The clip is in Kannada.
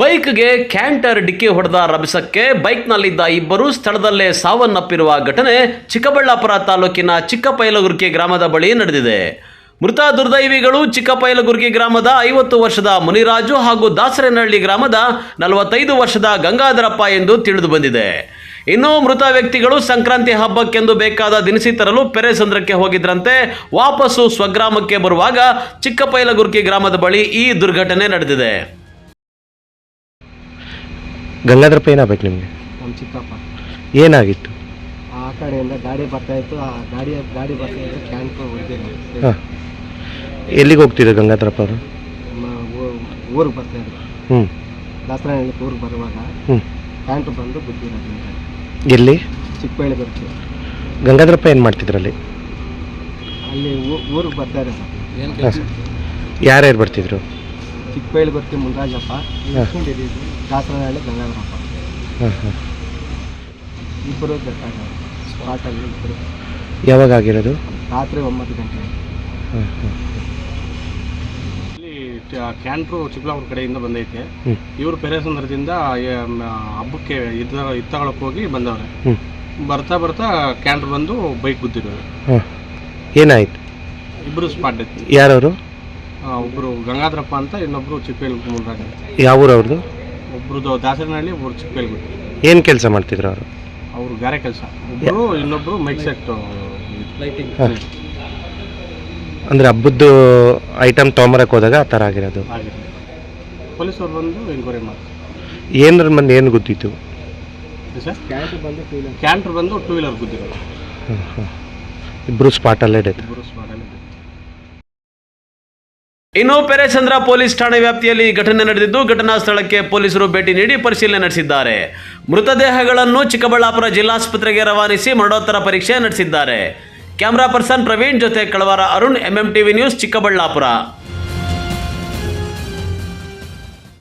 ಬೈಕ್ಗೆ ಕ್ಯಾಂಟರ್ ಡಿಕ್ಕಿ ಹೊಡೆದ ರಭಸಕ್ಕೆ ಬೈಕ್ನಲ್ಲಿದ್ದ ಇಬ್ಬರು ಸ್ಥಳದಲ್ಲೇ ಸಾವನ್ನಪ್ಪಿರುವ ಘಟನೆ ಚಿಕ್ಕಬಳ್ಳಾಪುರ ತಾಲೂಕಿನ ಚಿಕ್ಕಪೈಲಗುರ್ಕಿ ಗ್ರಾಮದ ಬಳಿ ನಡೆದಿದೆ. ಮೃತ ದುರ್ದೈವಿಗಳು ಚಿಕ್ಕಪೈಲಗುರ್ಕಿ ಗ್ರಾಮದ 50 ವರ್ಷದ ಮುನಿರಾಜು ಹಾಗೂ ದಾಸರನಹಳ್ಳಿ ಗ್ರಾಮದ 45 ವರ್ಷದ ಗಂಗಾಧರಪ್ಪ ಎಂದು ತಿಳಿದು ಬಂದಿದೆ. ಇನ್ನು ಮೃತ ವ್ಯಕ್ತಿಗಳು ಸಂಕ್ರಾಂತಿ ಹಬ್ಬಕ್ಕೆಂದು ಬೇಕಾದ ದಿನಸಿ ತರಲು ಪೆರೇಸಂದ್ರಕ್ಕೆ ಹೋಗಿದ್ರಂತೆ. ವಾಪಸ್ಸು ಸ್ವಗ್ರಾಮಕ್ಕೆ ಬರುವಾಗ ಚಿಕ್ಕಪೈಲಗುರ್ಕಿ ಗ್ರಾಮದ ಬಳಿ ಈ ದುರ್ಘಟನೆ ನಡೆದಿದೆ. ಗಂಗಾಧರಪ್ಪ ಏನಾಗಬೇಕು ನಿಮಗೆ? ನಮ್ಮ ಚಿಕ್ಕಪ್ಪ. ಏನಾಗಿತ್ತು? ಆ ಕಡೆಯಿಂದ ಗಾಡಿ ಬರ್ತಾ ಇತ್ತು. ಆ ಗಾಡಿ ಬರ್ತಾ ಇತ್ತು, ಕ್ಯಾಂಟರ್ ಹೊಡೆದಿದೆ. ಹಾಂ, ಎಲ್ಲಿಗೆ ಹೋಗ್ತಿದ್ರು ಗಂಗಾಧರಪ್ಪ ಅವರು? ಊರಿಗೆ ಬರ್ತಾ ಇದ್ರು. ಹ್ಞೂ, ದಾಸರಹಳ್ಳಿ ಊರಿಗೆ ಬರುವಾಗ ಕ್ಯಾಂಟರ್ ಬಂದು ಬಿದ್ದಿರೋದು. ಎಲ್ಲಿ? ಚಿಕ್ಕಪೈಲಗುರ್ಕಿ. ಗಂಗಾಧರಪ್ಪ ಏನು ಮಾಡ್ತಿದ್ರಲ್ಲಿ? ಅಲ್ಲಿ ಊರಿಗೆ ಬರ್ತಾ ಇರೋದು. ಯಾರ್ಯಾರು ಬರ್ತಿದ್ರು? ಚಿಕ್ಕಪೈಲಗುರ್ಕಿ ಮುನಿರಾಜಪ್ಪ, ದಾಸರನಹಳ್ಳಿ ಗಂಗಾಧರಪ್ಪ. ಹಾಂ ಹಾಂ, ಇಬ್ಬರು ಬೇಕಾಗ ಸ್ಪಾಟಲ್ಲಿ ಇಬ್ಬರು. ಯಾವಾಗ ಆಗಿರೋದು? ರಾತ್ರಿ 9 ಗಂಟೆ. ಹಾಂ ಹಾಂ. ಇಲ್ಲಿ ಕ್ಯಾಂಟ್ರು ಚಿಕ್ಕಬಳ್ಳಾಪುರ ಕಡೆಯಿಂದ ಬಂದೈತೆ. ಹ್ಞೂ, ಇವರು ಪೆರೇಸಂದ್ರದಿಂದ ಹಬ್ಬಕ್ಕೆ ಇತ್ತಗೊಳಕ್ಕೆ ಹೋಗಿ ಬಂದವ್ರೆ. ಹ್ಞೂ, ಬರ್ತಾ ಬರ್ತಾ ಕ್ಯಾಂಟ್ರ್ ಬಂದು ಬೈಕ್ ಗುದ್ದಿರೋರು. ಹಾಂ, ಏನಾಯ್ತು? ಇಬ್ಬರು ಸ್ಪಾಟ್ ಡೆತ್. ಯಾರವರು? ಒಬ್ಬರು ಗಂಗಾಧರಪ್ಪ ಅಂತ, ಇನ್ನೊಬ್ರು ಚಿಕ್ಕಪೈಲಗುರ್ಕಿ ಮುನಿರಾಜ. ಯಾವ ಊರು ಅವ್ರದ್ದು? ಒಬ್ರದ್ದು ದಾಸರನಹಳ್ಳಿ, ಒಬ್ರು ಚಿಕ್ಕಪೈಲಗುರ್ಕಿ. ಏನು ಕೆಲಸ ಮಾಡ್ತಿದ್ರು ಅವರು? ಅವರು ಗಾರೆ ಕೆಲಸ. ಒಬ್ಬರು ಇನ್ನೊಬ್ರು ಮೈಕ್ ಸೆಟ್ ಲೈಟಿಂಗ್. ಅಂದರೆ ಹಬ್ಬದ್ದು ಐಟಮ್ ತೊಗೊಂಬರಕ್ಕೆ ಹೋದಾಗ ಆ ಥರ ಆಗಿರೋದು. ಆಗಿದೆ. ಪೊಲೀಸರು ಬಂದು ಎಂಕ್ವೈರಿ ಮಾಡ್ತಾರೆ. ಏನರ ಮಂದಿ ಏನು ಗೊತ್ತಿತ್ತು ಸರ್? ಕ್ಯಾಂಟರ್ ಬಂದು 2 ವೀಲರ್. ಕ್ಯಾಂಟ್ರ್ ಬಂದು 2 ವೀಲರ್ ಗುದ್ದಿರೋದು. ಹಾಂ ಹಾಂ, ಇಬ್ಬರು ಸ್ಪಾಟಲ್ಲೇ ಡೆತ್. ಇಬ್ಬರು ಸ್ಪಾಟಲ್ಲಿ. ಇನ್ನು ಪೆರೇಸಂದ್ರ ಪೊಲೀಸ್ ಠಾಣೆ ವ್ಯಾಪ್ತಿಯಲ್ಲಿ ಘಟನೆ ನಡೆದಿದ್ದು, ಘಟನಾ ಸ್ಥಳಕ್ಕೆ ಪೊಲೀಸರು ಭೇಟಿ ನೀಡಿ ಪರಿಶೀಲನೆ ನಡೆಸಿದ್ದಾರೆ. ಮೃತದೇಹಗಳನ್ನು ಚಿಕ್ಕಬಳ್ಳಾಪುರ ಜಿಲ್ಲಾಸ್ಪತ್ರೆಗೆ ರವಾನಿಸಿ ಮರಣೋತ್ತರ ಪರೀಕ್ಷೆ ನಡೆಸಿದ್ದಾರೆ. ಕ್ಯಾಮರಾ ಪರ್ಸನ್ ಪ್ರವೀಣ್ ಜೊತೆ ಕಳವಾರ ಅರುಣ್, MMTV ನ್ಯೂಸ್, ಚಿಕ್ಕಬಳ್ಳಾಪುರ.